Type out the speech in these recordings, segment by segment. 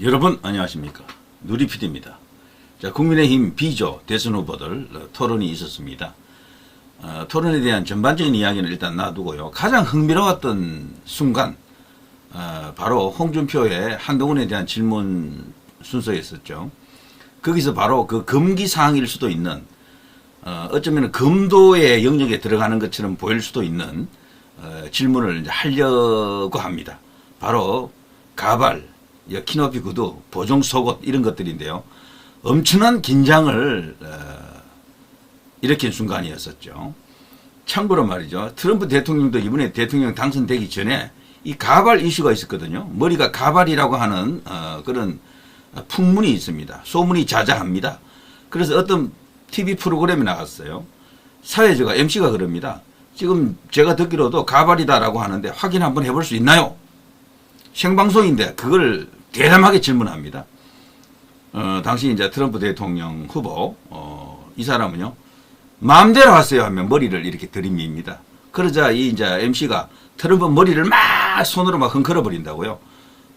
여러분 안녕하십니까, 누리PD입니다. 자, 국민의힘 비조 대선 후보들 토론이 있었습니다. 토론에 대한 전반적인 이야기는 일단 놔두고요. 가장 흥미로웠던 순간 바로 홍준표의 한동훈에 대한 질문 순서였었죠. 거기서 바로 그 금기사항일 수도 있는 어쩌면 금도의 영역에 들어가는 것처럼 보일 수도 있는 질문을 이제 하려고 합니다. 바로 가발, 키높이 구두, 보정 속옷 이런 것들인데요. 엄청난 긴장을 일으킨 순간이었었죠. 참고로 말이죠. 트럼프 대통령도 이번에 대통령 당선되기 전에 이 가발 이슈가 있었거든요. 머리가 가발이라고 하는 그런 풍문이 있습니다. 소문이 자자합니다. 그래서 어떤 TV 프로그램에 나갔어요. 사회자가 MC가 그럽니다. 지금 제가 듣기로도 가발이다라고 하는데 확인 한번 해볼 수 있나요? 생방송인데 그걸 대담하게 질문합니다. 당시 이제 트럼프 대통령 후보, 이 사람은요, 마음대로 하세요 하면 머리를 이렇게 들이밉니다. 그러자 이 이제 MC가 트럼프 머리를 막 손으로 막 흔들어 버린다고요.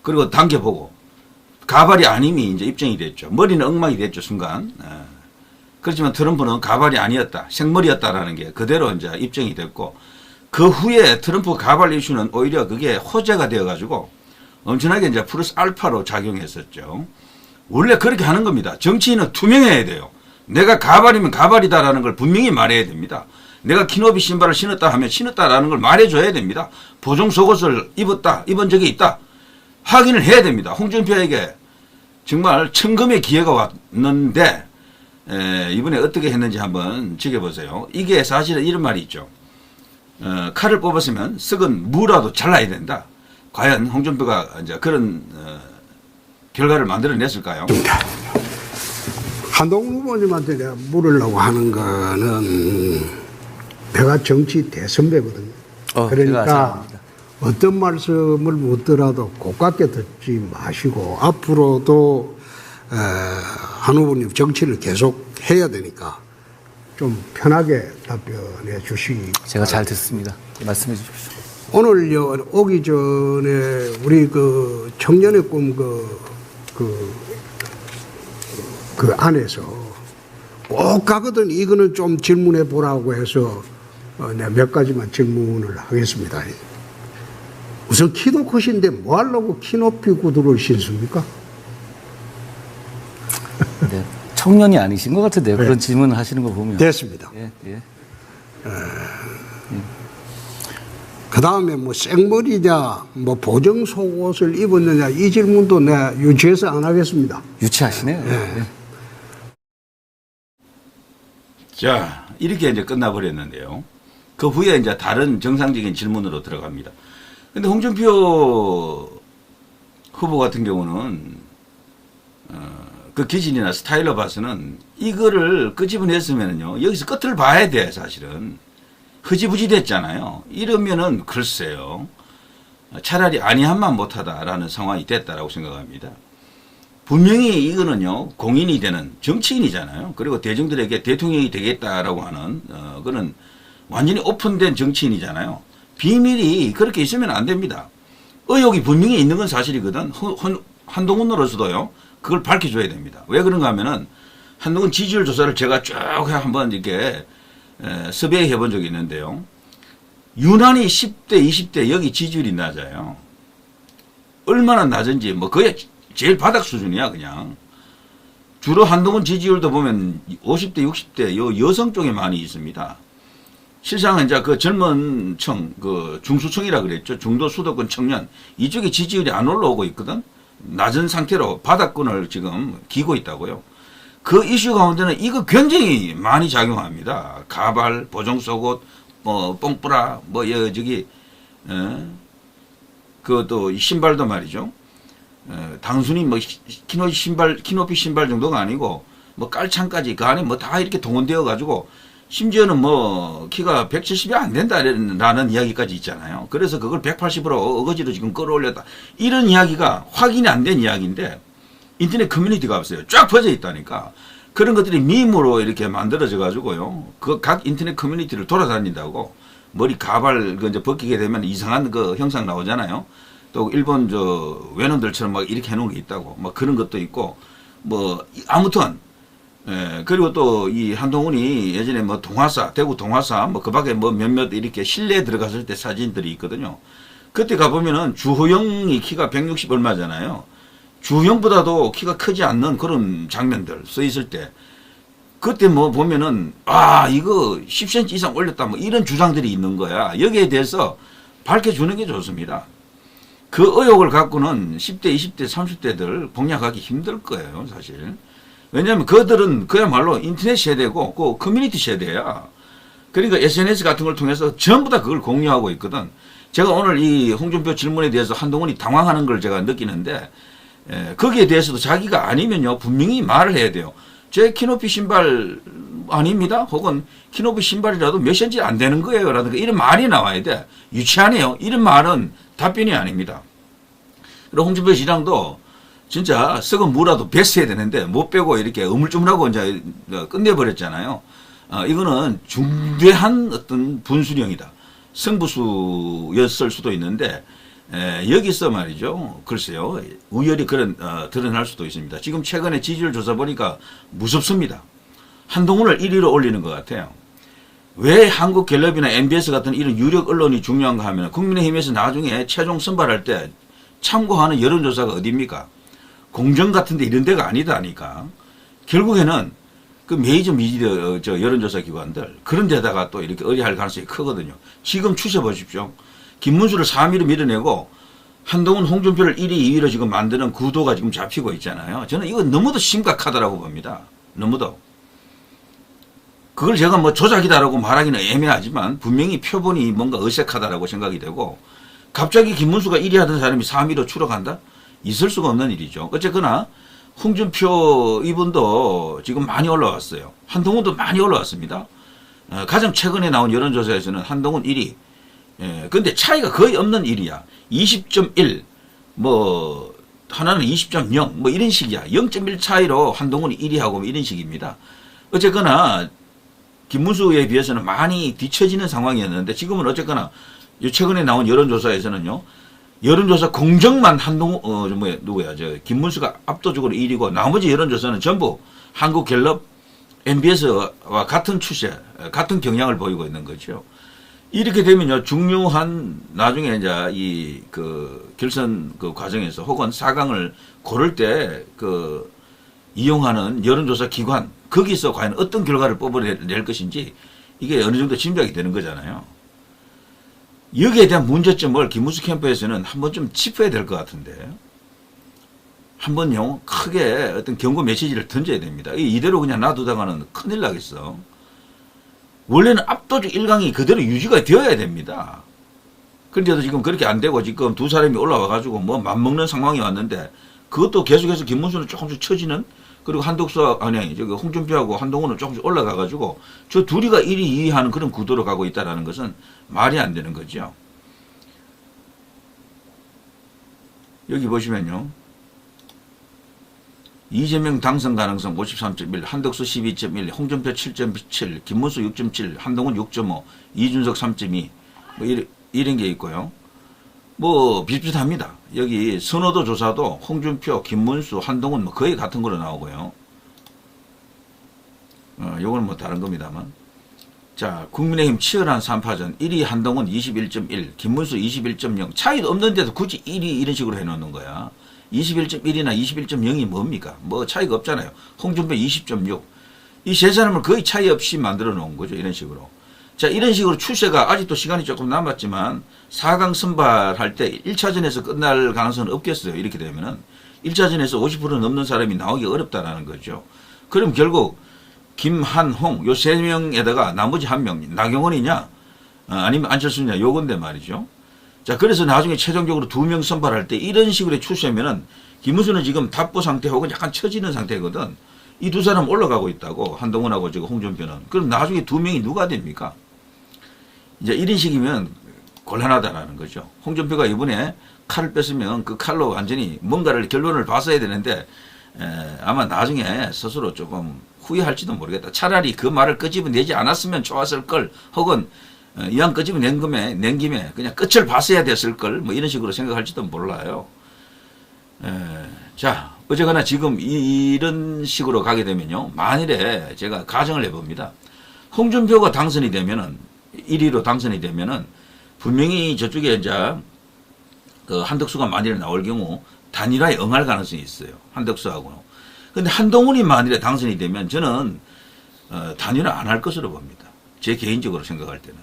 그리고 당겨보고 가발이 아님이 이제 입증이 됐죠. 머리는 엉망이 됐죠, 순간. 그렇지만 트럼프는 가발이 아니었다, 생머리였다라는 게 그대로 이제 입증이 됐고, 그 후에 트럼프 가발 이슈는 오히려 그게 호재가 되어가지고 엄청나게 이제 플러스 알파로 작용했었죠. 원래 그렇게 하는 겁니다. 정치인은 투명해야 돼요. 내가 가발이면 가발이다라는 걸 분명히 말해야 됩니다. 내가 키높이 신발을 신었다 하면 신었다라는 걸 말해줘야 됩니다. 보정 속옷을 입은 적이 있다, 확인을 해야 됩니다. 홍준표에게 정말 천금의 기회가 왔는데 이번에 어떻게 했는지 한번 지켜보세요. 이게 사실은 이런 말이 있죠. 칼을 뽑았으면 썩은 무라도 잘라야 된다. 과연 홍준표가 이제 그런 결과를 만들어냈을까요? 한동훈 후보님한테 내가 물으려고 하는 거는, 내가 정치 대선배거든요. 그러니까 어떤 말씀을 묻더라도 고깝게 듣지 마시고 앞으로도 한 후보님 정치를 계속 해야 되니까 좀 편하게 답변해 주시기. 제가 잘 듣습니다. 말씀해 주십시오. 오늘 오기 전에 우리 그 청년의 꿈 그 안에서 꼭 가거든 이거는 좀 질문해 보라고 해서 내가 몇 가지만 질문을 하겠습니다. 우선 키도 크신데 뭐 하려고 키높이 구두를 신습니까? 네, 청년이 아니신 것 같은데요. 네. 그런 질문을 하시는 거 보면. 됐습니다. 예. 그 다음에 뭐 생머리냐, 뭐 보정 속옷을 입었느냐, 이 질문도 내가 유치해서 안 하겠습니다. 유치하시네요. 네. 예. 자, 이렇게 이제 끝나버렸는데요. 그 후에 이제 다른 정상적인 질문으로 들어갑니다. 근데 홍준표 후보 같은 경우는, 그 기질이나 스타일로 봐서는 이거를 끄집어냈으면요, 여기서 끝을 봐야 돼, 사실은. 흐지부지 됐잖아요. 이러면은 글쎄요, 차라리 아니한만 못하다라는 상황이 됐다라고 생각합니다. 분명히 이거는요, 공인이 되는 정치인이잖아요. 그리고 대중들에게 대통령이 되겠다라고 하는 그런 완전히 오픈된 정치인이잖아요. 비밀이 그렇게 있으면 안 됩니다. 의혹이 분명히 있는 건 사실이거든. 한동훈으로서도요, 그걸 밝혀줘야 됩니다. 왜 그런가 하면은 한동훈 지지율 조사를 제가 쭉 한번 이렇게 섭외해 본 적이 있는데요. 유난히 10대, 20대 여기 지지율이 낮아요. 얼마나 낮은지 뭐 거의 제일 바닥 수준이야, 그냥. 주로 한동훈 지지율도 보면 50대, 60대 여성 쪽에 많이 있습니다. 실상은 이제 그 젊은 층, 그 중수층이라 그랬죠. 중도 수도권 청년, 이쪽에 지지율이 안 올라오고 있거든. 낮은 상태로 바닥권을 지금 기고 있다고요. 그 이슈 가운데는 이거 굉장히 많이 작용합니다. 가발, 보정 속옷, 뭐 뽕뿌라, 뭐 그것도 신발도 말이죠. 단순히 뭐 키높이 신발 정도가 아니고 뭐 깔창까지 그 안에 뭐 다 이렇게 동원되어 가지고 심지어는 뭐 키가 170이 안 된다라는 이야기까지 있잖아요. 그래서 그걸 180으로 어거지로 지금 끌어올렸다, 이런 이야기가 확인이 안 된 이야기인데 인터넷 커뮤니티가 없어요. 쫙 퍼져 있다니까. 그런 것들이 밈으로 이렇게 만들어져 가지고요, 그 각 인터넷 커뮤니티를 돌아다닌다고. 머리 가발 그 이제 벗기게 되면 이상한 그 형상 나오잖아요. 또 일본 저 외놈들처럼 막 이렇게 해놓은 게 있다고 막 그런 것도 있고 뭐 아무튼 그리고 또 이 한동훈이 예전에 뭐 동화사 대구 동화사 뭐 그 밖에 뭐 몇몇 이렇게 실내에 들어갔을 때 사진들이 있거든요. 그때 가보면은 주호영이 키가 160 얼마잖아요. 주호영보다도 키가 크지 않는 그런 장면들 써 있을 때 그때 뭐 보면은 아 이거 10cm 이상 올렸다 뭐 이런 주장들이 있는 거야. 여기에 대해서 밝혀주는 게 좋습니다. 그 의혹을 갖고는 10대, 20대, 30대들 공략하기 힘들 거예요, 사실. 왜냐하면 그들은 그야말로 인터넷 세대고 그 커뮤니티 세대야. 그러니까 SNS 같은 걸 통해서 전부 다 그걸 공유하고 있거든. 제가 오늘 이 홍준표 질문에 대해서 한동훈이 당황하는 걸 제가 느끼는데 거기에 대해서도 자기가 아니면요 분명히 말을 해야 돼요. 제 키높이 신발 아닙니다. 혹은 키높이 신발이라도 몇 cm 안 되는 거예요. 라든가 이런 말이 나와야 돼. 유치하네요. 이런 말은 답변이 아닙니다. 그리고 홍준표 시장도 진짜 썩은 무라도 뱄어야 되는데 못 빼고 이렇게 우물쭈물하고 이제 끝내버렸잖아요. 이거는 중대한 어떤 분수령이다. 승부수였을 수도 있는데 여기서 말이죠. 글쎄요. 우열이 그런 드러날 수도 있습니다. 지금 최근에 지지율 조사 보니까 무섭습니다. 한동훈을 1위로 올리는 것 같아요. 왜 한국갤럽이나 MBS 같은 이런 유력 언론이 중요한가 하면 국민의힘에서 나중에 최종 선발할 때 참고하는 여론조사가 어디입니까? 공정 같은데 이런 데가 아니다니까. 결국에는 그 메이저 미디어 여론조사 기관들 그런 데다가 또 이렇게 의뢰할 가능성이 크거든요. 지금 추세 보십시오. 김문수를 3위로 밀어내고 한동훈, 홍준표를 1위, 2위로 지금 만드는 구도가 지금 잡히고 있잖아요. 저는 이거 너무도 심각하다라고 봅니다. 너무도. 그걸 제가 뭐 조작이다라고 말하기는 애매하지만 분명히 표본이 뭔가 어색하다라고 생각이 되고 갑자기 김문수가 1위 하던 사람이 3위로 추락한다? 있을 수가 없는 일이죠. 어쨌거나 홍준표 이분도 지금 많이 올라왔어요. 한동훈도 많이 올라왔습니다. 가장 최근에 나온 여론조사에서는 한동훈 1위. 근데 차이가 거의 없는 1위야. 20.1, 뭐, 하나는 20.0, 뭐 이런 식이야. 0.1 차이로 한동훈이 1위하고 뭐 이런 식입니다. 어쨌거나, 김문수에 비해서는 많이 뒤처지는 상황이었는데 지금은 어쨌거나 최근에 나온 여론조사에서는요. 여론조사 공정만 김문수가 압도적으로 1위고 나머지 여론조사는 전부 한국갤럽, MBS와 같은 추세, 같은 경향을 보이고 있는 거죠. 이렇게 되면요, 중요한 나중에 이제 이 결선 과정에서 혹은 4강을 고를 때 이용하는 여론조사 기관, 거기서 과연 어떤 결과를 뽑아낼 것인지 이게 어느 정도 짐작이 되는 거잖아요. 여기에 대한 문제점을 김문수 캠프에서는 한번 좀 짚어야 될 것 같은데, 한번요, 크게 어떤 경고 메시지를 던져야 됩니다. 이대로 그냥 놔두다가는 큰일 나겠어. 원래는 압도적 1강이 그대로 유지가 되어야 됩니다. 그런데도 지금 그렇게 안 되고 지금 두 사람이 올라와가지고 뭐 맞먹는 상황이 왔는데 그것도 계속해서 김문수는 조금씩 처지는 그리고 홍준표하고 한동훈은 조금씩 올라가가지고 저 둘이가 1위, 2위 하는 그런 구도로 가고 있다는 것은 말이 안 되는 거죠. 여기 보시면요. 이재명 당선 가능성 53.1, 한덕수 12.1, 홍준표 7.7, 김문수 6.7, 한동훈 6.5, 이준석 3.2, 뭐 이런 게 있고요. 뭐 비슷비슷합니다. 여기 선호도 조사도 홍준표, 김문수, 한동훈 뭐 거의 같은 거로 나오고요. 요거는 뭐 다른 겁니다만. 자, 국민의힘 치열한 3파전 1위 한동훈 21.1, 김문수 21.0 차이도 없는데도 굳이 1위 이런 식으로 해놓는 거야. 21.1이나 21.0이 뭡니까? 뭐 차이가 없잖아요. 홍준표 20.6. 이 세 사람을 거의 차이 없이 만들어 놓은 거죠. 이런 식으로. 자, 이런 식으로 추세가 아직도 시간이 조금 남았지만 4강 선발할 때 1차전에서 끝날 가능성은 없겠어요. 이렇게 되면은 1차전에서 50% 넘는 사람이 나오기 어렵다라는 거죠. 그럼 결국 김한홍 요 세 명에다가 나머지 한 명 나경원이냐 아니면 안철수냐 요건데 말이죠. 자, 그래서 나중에 최종적으로 2명 선발할 때 이런 식으로 추세면은 김문수는 지금 답보 상태 혹은 약간 처지는 상태거든. 이 두 사람 올라가고 있다고 한동훈하고 지금 홍준표는. 그럼 나중에 2명이 누가 됩니까? 이제 이런 식이면 곤란하다라는 거죠. 홍준표가 이번에 칼을 뺐으면 그 칼로 완전히 뭔가를 결론을 봤어야 되는데 아마 나중에 스스로 조금 후회할지도 모르겠다. 차라리 그 말을 끄집어내지 않았으면 좋았을 걸 혹은 이왕 끄집어 낸 김에 그냥 끝을 봤어야 됐을 걸 뭐 이런 식으로 생각할지도 몰라요. 자, 어쨌거나 지금 이런 식으로 가게 되면요. 만일에 제가 가정을 해봅니다. 홍준표가 당선이 되면은 1위로 당선이 되면은 분명히 저쪽에 이제 그 한덕수가 만일에 나올 경우 단일화에 응할 가능성이 있어요. 한덕수하고는. 근데 한동훈이 만일에 당선이 되면 저는 단일화 안 할 것으로 봅니다. 제 개인적으로 생각할 때는.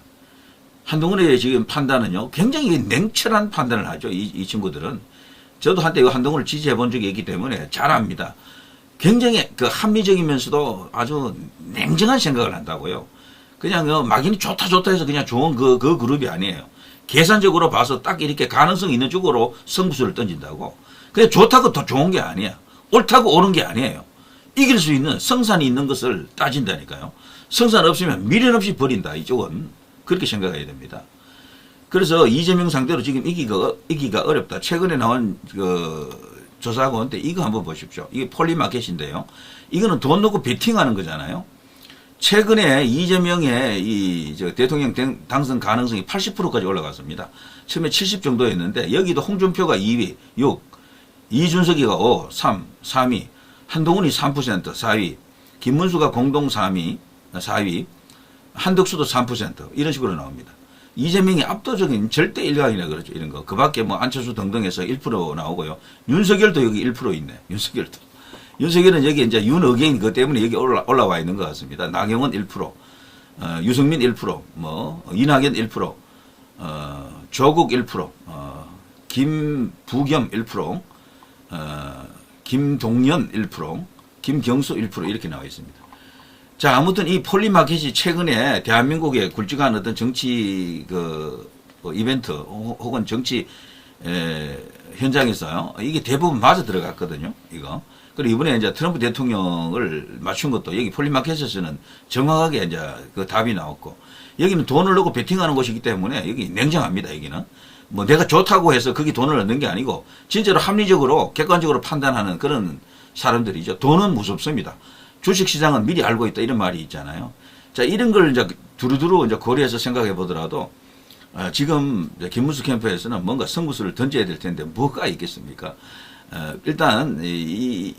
한동훈의 지금 판단은요, 굉장히 냉철한 판단을 하죠. 이 친구들은. 저도 한때 한동훈을 지지해 본 적이 있기 때문에 잘 압니다. 굉장히 그 합리적이면서도 아주 냉정한 생각을 한다고요. 그냥 막연히 좋다 해서 그냥 좋은 그 그룹이 아니에요. 계산적으로 봐서 딱 이렇게 가능성 있는 쪽으로 승부수를 던진다고. 그냥 좋다고 더 좋은 게 아니야. 옳다고 옳은 게 아니에요. 이길 수 있는 성산이 있는 것을 따진다니까요. 성산 없으면 미련 없이 버린다. 이쪽은 그렇게 생각해야 됩니다. 그래서 이재명 상대로 지금 이기가 어렵다. 최근에 나온 그 조사하고인데 이거 한번 보십시오. 이게 폴리마켓인데요. 이거는 돈 넣고 베팅하는 거잖아요. 최근에 이재명의 대통령 당선 가능성이 80%까지 올라갔습니다. 처음에 70 정도였는데 여기도 홍준표가 2위, 6, 이준석이가 5, 3, 3위, 한동훈이 3%, 4위, 김문수가 공동 3위, 4위, 한덕수도 3% 이런 식으로 나옵니다. 이재명이 압도적인 절대 일각이라 그러죠. 이런 거. 그 밖에 뭐 안철수 등등해서 1% 나오고요. 윤석열도 여기 1% 있네. 윤석열은 여기 이제 윤어게인 그 때문에 여기 올라와 있는 것 같습니다. 나경원 1%, 유승민 1%, 뭐, 이낙연 1%, 조국 1%, 김부겸 1%, 김동연 1%, 김경수 1% 이렇게 나와 있습니다. 자, 아무튼 이 폴리마켓이 최근에 대한민국에 굵직한 어떤 정치 이벤트 혹은 정치 현장에서요. 이게 대부분 맞아 들어갔거든요. 이거. 그리고 이번에 이제 트럼프 대통령을 맞춘 것도 여기 폴리마켓에서는 정확하게 이제 그 답이 나왔고 여기는 돈을 넣고 베팅하는 곳이기 때문에 여기 냉정합니다. 여기는. 뭐 내가 좋다고 해서 거기 돈을 넣는 게 아니고 진짜로 합리적으로 객관적으로 판단하는 그런 사람들이죠. 돈은 무섭습니다. 주식시장은 미리 알고 있다 이런 말이 있잖아요. 자, 이런 걸 이제 두루두루 이제 고려해서 생각해 보더라도 지금 김문수 캠프에서는 뭔가 승부수를 던져야 될 텐데 뭐가 있겠습니까? 일단 이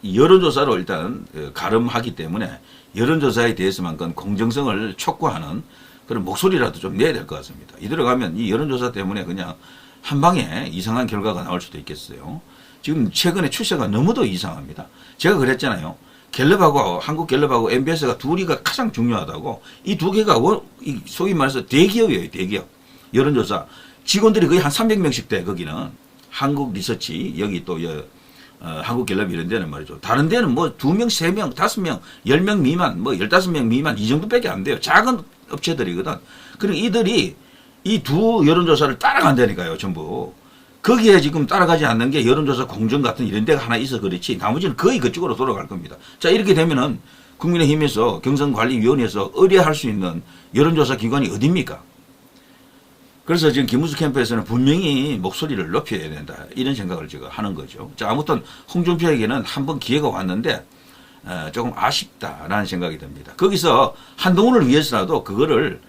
여론조사로 일단 가름하기 때문에 여론조사에 대해서만큼 공정성을 촉구하는 그런 목소리라도 좀 내야 될 것 같습니다. 이대로 가면 이 여론조사 때문에 그냥 한 방에 이상한 결과가 나올 수도 있겠어요. 지금 최근에 추세가 너무도 이상합니다. 제가 그랬잖아요. 갤럽하고 한국갤럽하고 MBS가 둘이가 가장 중요하다고. 이 두 개가 소위 말해서 대기업이에요. 대기업. 여론조사. 직원들이 거의 한 300명씩 돼. 거기는. 한국리서치 여기 또 한국갤럽 이런 데는 말이죠. 다른 데는 뭐 2명, 3명, 5명, 10명 미만, 뭐 15명 미만 이 정도밖에 안 돼요. 작은 업체들이거든. 그리고 이들이 이 두 여론조사를 따라간다니까요. 전부. 거기에 지금 따라가지 않는 게 여론조사 공정 같은 이런 데가 하나 있어 그렇지 나머지는 거의 그쪽으로 돌아갈 겁니다. 자, 이렇게 되면은 국민의힘에서 경선관리위원회에서 의뢰할 수 있는 여론조사 기관이 어딥니까? 그래서 지금 김문수 캠프에서는 분명히 목소리를 높여야 된다. 이런 생각을 제가 하는 거죠. 자, 아무튼 홍준표에게는 한번 기회가 왔는데 조금 아쉽다라는 생각이 듭니다. 거기서 한동훈을 위해서라도 그거를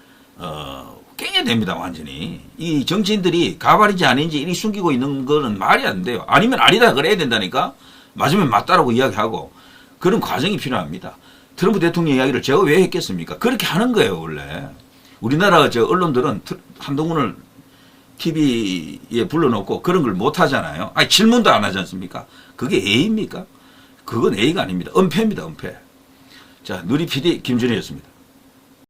깨야 됩니다. 완전히. 이 정치인들이 가발인지 아닌지 이리 숨기고 있는 거는 말이 안 돼요. 아니면 아니다 그래야 된다니까. 맞으면 맞다라고 이야기하고 그런 과정이 필요합니다. 트럼프 대통령 이야기를 제가 왜 했겠습니까? 그렇게 하는 거예요. 원래. 우리나라 언론들은 한동훈을 TV에 불러놓고 그런 걸 못 하잖아요. 아니, 질문도 안 하지 않습니까? 그게 A입니까? 그건 A가 아닙니다. 은폐입니다. 은폐. 자, 누리 PD 김준희였습니다.